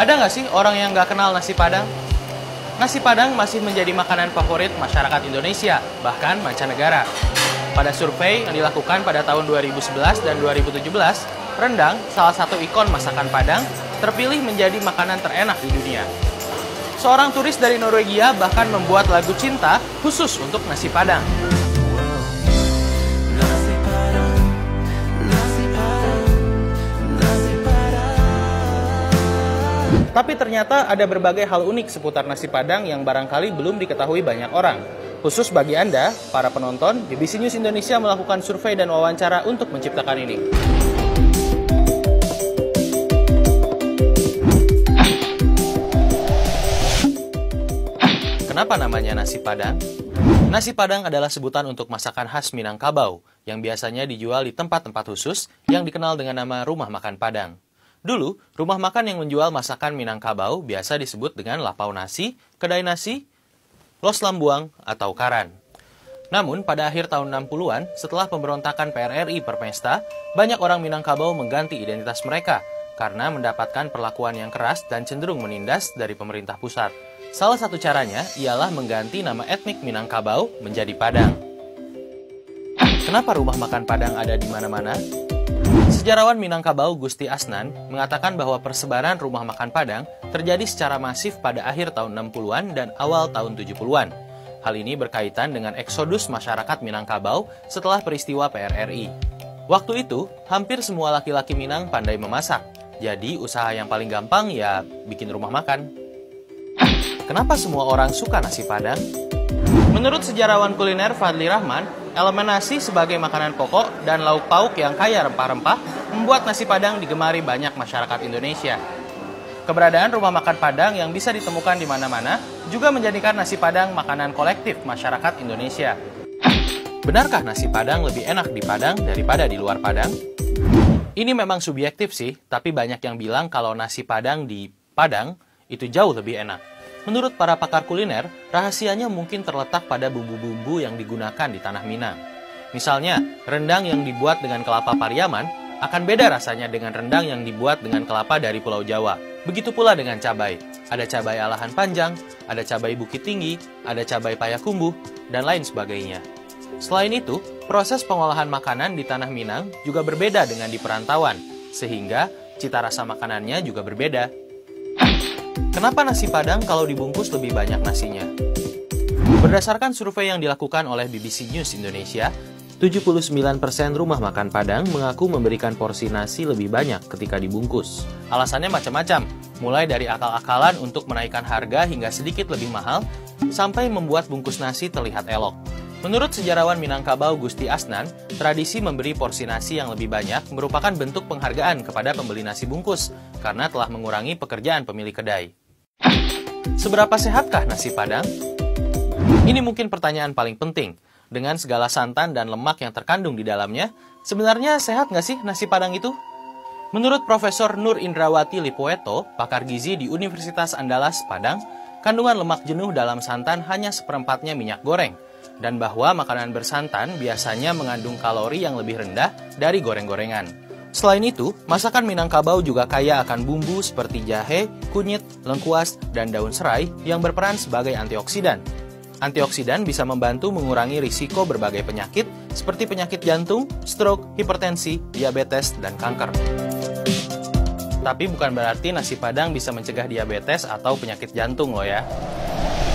Ada nggak sih orang yang nggak kenal nasi Padang? Nasi Padang masih menjadi makanan favorit masyarakat Indonesia, bahkan mancanegara. Pada survei yang dilakukan pada tahun 2011 dan 2017, rendang, salah satu ikon masakan Padang, terpilih menjadi makanan terenak di dunia. Seorang turis dari Norwegia bahkan membuat lagu cinta khusus untuk nasi Padang. Tapi ternyata ada berbagai hal unik seputar nasi Padang yang barangkali belum diketahui banyak orang. Khusus bagi Anda, para penonton, BBC News Indonesia melakukan survei dan wawancara untuk menciptakan ini. Kenapa namanya nasi Padang? Nasi Padang adalah sebutan untuk masakan khas Minangkabau, yang biasanya dijual di tempat-tempat khusus yang dikenal dengan nama rumah makan Padang. Dulu, rumah makan yang menjual masakan Minangkabau biasa disebut dengan lapau nasi, kedai nasi, los lambuang, atau karan. Namun, pada akhir tahun 60-an, setelah pemberontakan PRRI Perpesta, banyak orang Minangkabau mengganti identitas mereka karena mendapatkan perlakuan yang keras dan cenderung menindas dari pemerintah pusat. Salah satu caranya ialah mengganti nama etnik Minangkabau menjadi Padang. Kenapa rumah makan Padang ada di mana-mana? Sejarawan Minangkabau Gusti Asnan mengatakan bahwa persebaran rumah makan Padang terjadi secara masif pada akhir tahun 60-an dan awal tahun 70-an. Hal ini berkaitan dengan eksodus masyarakat Minangkabau setelah peristiwa PRRI. Waktu itu, hampir semua laki-laki Minang pandai memasak. Jadi, usaha yang paling gampang ya bikin rumah makan. Kenapa semua orang suka nasi Padang? Menurut sejarawan kuliner Fadli Rahman, elemen nasi sebagai makanan pokok dan lauk pauk yang kaya rempah-rempah membuat nasi Padang digemari banyak masyarakat Indonesia. Keberadaan rumah makan Padang yang bisa ditemukan di mana-mana juga menjadikan nasi Padang makanan kolektif masyarakat Indonesia. Benarkah nasi Padang lebih enak di Padang daripada di luar Padang? Ini memang subjektif sih, tapi banyak yang bilang kalau nasi Padang di Padang itu jauh lebih enak. Menurut para pakar kuliner, rahasianya mungkin terletak pada bumbu-bumbu yang digunakan di tanah Minang. Misalnya, rendang yang dibuat dengan kelapa Pariaman akan beda rasanya dengan rendang yang dibuat dengan kelapa dari Pulau Jawa. Begitu pula dengan cabai. Ada cabai alahan panjang, ada cabai bukit tinggi, ada cabai payakumbuh, dan lain sebagainya. Selain itu, proses pengolahan makanan di tanah Minang juga berbeda dengan di perantauan, sehingga cita rasa makanannya juga berbeda. Kenapa nasi Padang kalau dibungkus lebih banyak nasinya? Berdasarkan survei yang dilakukan oleh BBC News Indonesia, 79% rumah makan Padang mengaku memberikan porsi nasi lebih banyak ketika dibungkus. Alasannya macam-macam, mulai dari akal-akalan untuk menaikkan harga hingga sedikit lebih mahal, sampai membuat bungkus nasi terlihat elok. Menurut sejarawan Minangkabau Gusti Asnan, tradisi memberi porsi nasi yang lebih banyak merupakan bentuk penghargaan kepada pembeli nasi bungkus, karena telah mengurangi pekerjaan pemilik kedai. Seberapa sehatkah nasi Padang? Ini mungkin pertanyaan paling penting. Dengan segala santan dan lemak yang terkandung di dalamnya, sebenarnya sehat nggak sih nasi Padang itu? Menurut Profesor Nur Indrawati Lipoeto, pakar gizi di Universitas Andalas Padang, kandungan lemak jenuh dalam santan hanya seperempatnya minyak goreng, dan bahwa makanan bersantan biasanya mengandung kalori yang lebih rendah dari goreng-gorengan. Selain itu, masakan Minangkabau juga kaya akan bumbu seperti jahe, kunyit, lengkuas, dan daun serai yang berperan sebagai antioksidan. Antioksidan bisa membantu mengurangi risiko berbagai penyakit seperti penyakit jantung, stroke, hipertensi, diabetes, dan kanker. Tapi bukan berarti nasi Padang bisa mencegah diabetes atau penyakit jantung loh ya.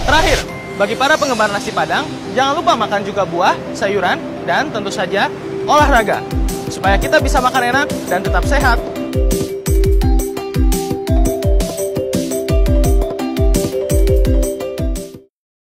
Terakhir, bagi para penggemar nasi Padang, jangan lupa makan juga buah, sayuran, dan tentu saja olahraga, supaya kita bisa makan enak dan tetap sehat.